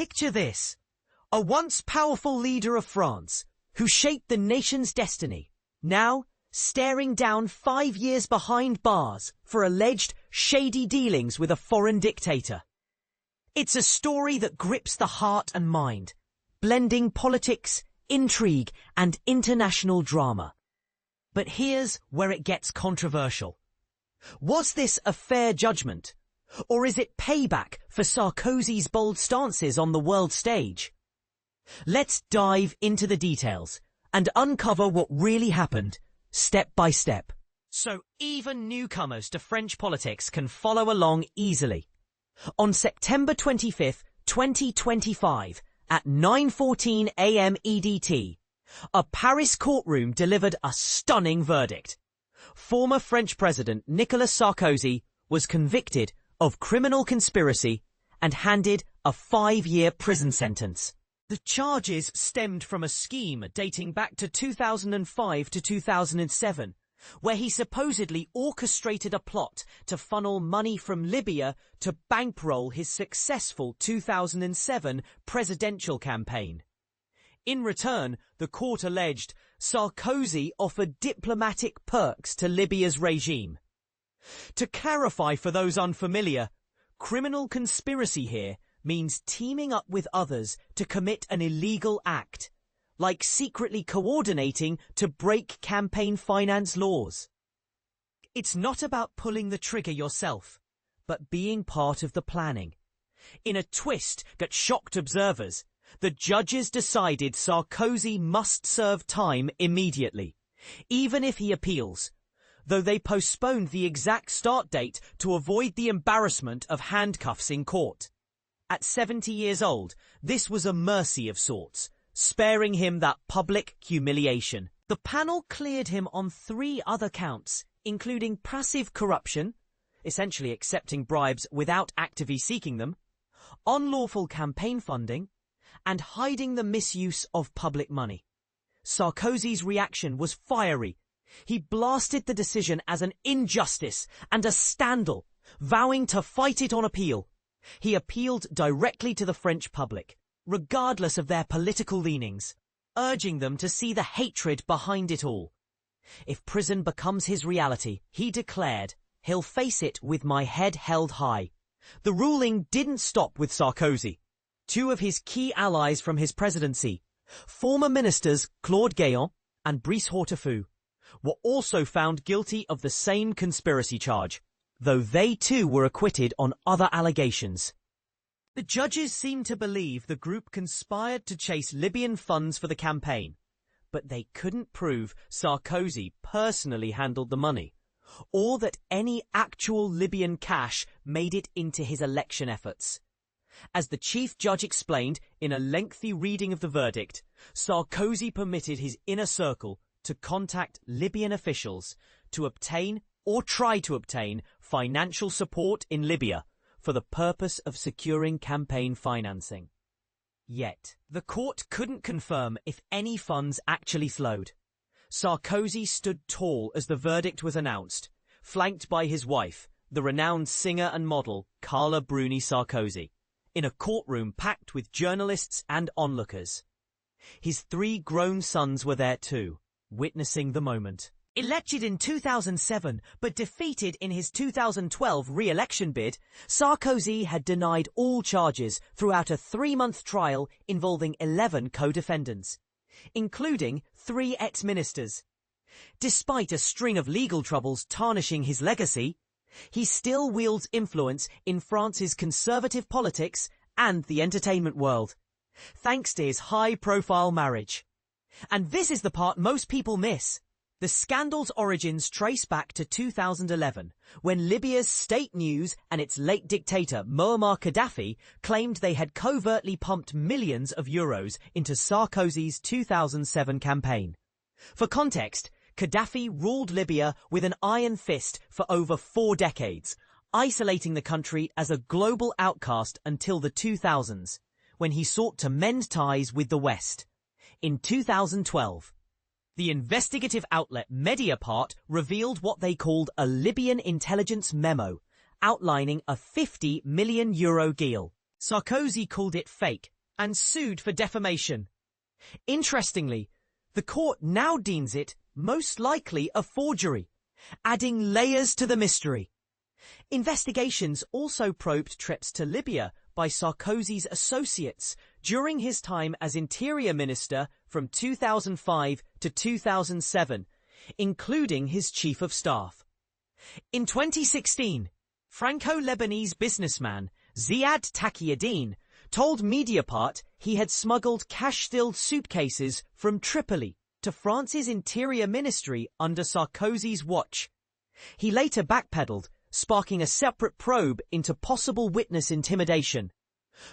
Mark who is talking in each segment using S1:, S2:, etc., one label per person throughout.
S1: Picture this. A once powerful leader of France, who shaped the nation's destiny, now staring down 5 years behind bars for alleged shady dealings with a foreign dictator. It's a story that grips the heart and mind, blending politics, intrigue, and international drama. But here's where it gets controversial. Was this a fair judgment? Or is it payback for Sarkozy's bold stances on the world stage? Let's dive into the details and uncover what really happened, step by step. So even newcomers to French politics can follow along easily. On September 25th, 2025, at 9:14 a.m. EDT, a Paris courtroom delivered a stunning verdict. Former French President Nicolas Sarkozy was convicted of criminal conspiracy and handed a 5-year prison sentence. The charges stemmed from a scheme dating back to 2005 to 2007, where he supposedly orchestrated a plot to funnel money from Libya to bankroll his successful 2007 presidential campaign. In return, the court alleged Sarkozy offered diplomatic perks to Libya's regime. To clarify for those unfamiliar, criminal conspiracy here means teaming up with others to commit an illegal act, like secretly coordinating to break campaign finance laws. It's not about pulling the trigger yourself, but being part of the planning. In a twist that shocked observers, the judges decided Sarkozy must serve time immediately, even if he appeals, though they postponed the exact start date to avoid the embarrassment of handcuffs in court. At 70 years old, this was a mercy of sorts, sparing him that public humiliation. The panel cleared him on 3 other counts, including passive corruption, essentially accepting bribes without actively seeking them, unlawful campaign funding, and hiding the misuse of public money. Sarkozy's reaction was fiery. He blasted the decision as an injustice and a scandal, vowing to fight it on appeal. He appealed directly to the French public, regardless of their political leanings, urging them to see the hatred behind it all. If prison becomes his reality, he declared, he'll face it with my head held high. The ruling didn't stop with Sarkozy. 2 of his key allies from his presidency, former ministers Claude Guéant and Brice Hortefeux, were also found guilty of the same conspiracy charge, though they too were acquitted on other allegations. The judges seemed to believe the group conspired to chase Libyan funds for the campaign, but they couldn't prove Sarkozy personally handled the money, or that any actual Libyan cash made it into his election efforts. As the chief judge explained in a lengthy reading of the verdict, Sarkozy permitted his inner circle to contact Libyan officials to obtain or try to obtain financial support in Libya for the purpose of securing campaign financing. Yet, the court couldn't confirm if any funds actually flowed. Sarkozy stood tall as the verdict was announced, flanked by his wife, the renowned singer and model Carla Bruni Sarkozy, in a courtroom packed with journalists and onlookers. His 3 grown sons were there too, witnessing the moment. Elected in 2007 but defeated in his 2012 re-election bid, Sarkozy had denied all charges throughout a 3-month trial involving 11 co-defendants, including 3 ex-ministers. Despite a string of legal troubles tarnishing his legacy, he still wields influence in France's conservative politics and the entertainment world, thanks to his high-profile marriage. And this is the part most people miss. The scandal's origins trace back to 2011, when Libya's state news and its late dictator Muammar Qaddafi claimed they had covertly pumped millions of euros into Sarkozy's 2007 campaign. For context, Qaddafi ruled Libya with an iron fist for over 4 decades, isolating the country as a global outcast until the 2000s, when he sought to mend ties with the West. In 2012, the investigative outlet Mediapart revealed what they called a Libyan intelligence memo, outlining a €50 million deal. Sarkozy called it fake and sued for defamation. Interestingly, the court now deems it most likely a forgery, adding layers to the mystery. Investigations also probed trips to Libya by Sarkozy's associates during his time as Interior Minister from 2005 to 2007, including his Chief of Staff. In 2016, Franco-Lebanese businessman Ziad Taqiyuddin told Mediapart he had smuggled cash-filled suitcases from Tripoli to France's Interior Ministry under Sarkozy's watch. He later backpedaled, sparking a separate probe into possible witness intimidation.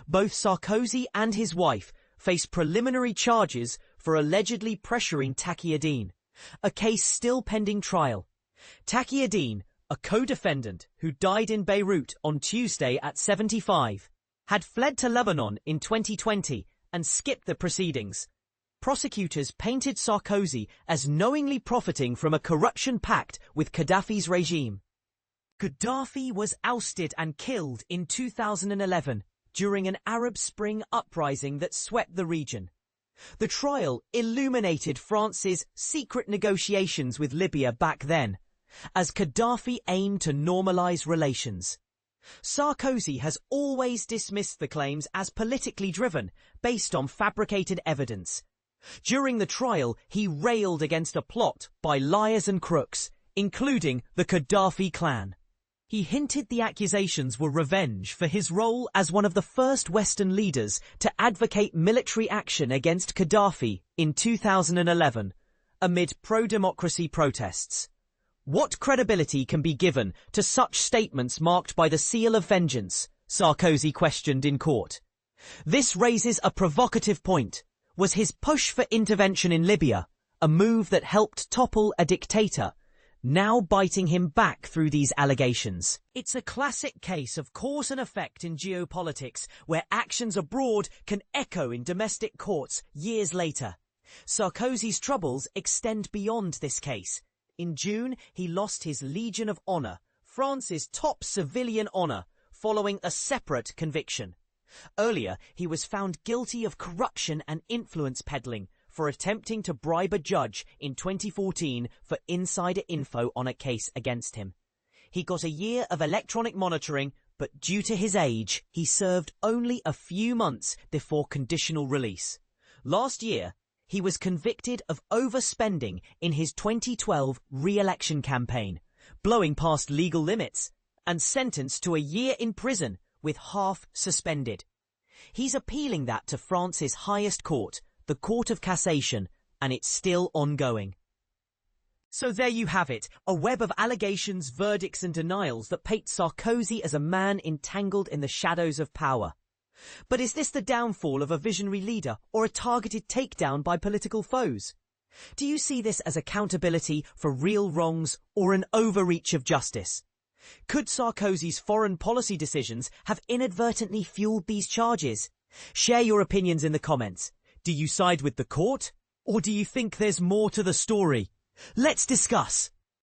S1: Both Sarkozy and his wife face preliminary charges for allegedly pressuring Taqiyuddin, a case still pending trial. Taqiyuddin, a co-defendant who died in Beirut on Tuesday at 75, had fled to Lebanon in 2020 and skipped the proceedings. Prosecutors painted Sarkozy as knowingly profiting from a corruption pact with Qaddafi's regime. Gaddafi was ousted and killed in 2011 during an Arab Spring uprising that swept the region. The trial illuminated France's secret negotiations with Libya back then, as Gaddafi aimed to normalize relations. Sarkozy has always dismissed the claims as politically driven, based on fabricated evidence. During the trial, he railed against a plot by liars and crooks, including the Gaddafi clan. He hinted the accusations were revenge for his role as one of the first Western leaders to advocate military action against Gaddafi in 2011, amid pro-democracy protests. What credibility can be given to such statements marked by the seal of vengeance? Sarkozy questioned in court. This raises a provocative point. Was his push for intervention in Libya a move that helped topple a dictator, now biting him back through these allegations? It's a classic case of cause and effect in geopolitics, where actions abroad can echo in domestic courts years later. Sarkozy's troubles extend beyond this case. In June, he lost his Legion of Honor, France's top civilian honor, following a separate conviction. Earlier, he was found guilty of corruption and influence peddling for attempting to bribe a judge in 2014 for insider info on a case against him. He got a year of electronic monitoring, but due to his age, he served only a few months before conditional release. Last year, he was convicted of overspending in his 2012 re-election campaign, blowing past legal limits, and sentenced to a year in prison with half suspended. He's appealing that to France's highest court, the Court of Cassation, and it's still ongoing. So there you have it, a web of allegations, verdicts and denials that paint Sarkozy as a man entangled in the shadows of power. But is this the downfall of a visionary leader or a targeted takedown by political foes? Do you see this as accountability for real wrongs or an overreach of justice? Could Sarkozy's foreign policy decisions have inadvertently fueled these charges? Share your opinions in the comments. Do you side with the court? Or do you think there's more to the story? Let's discuss.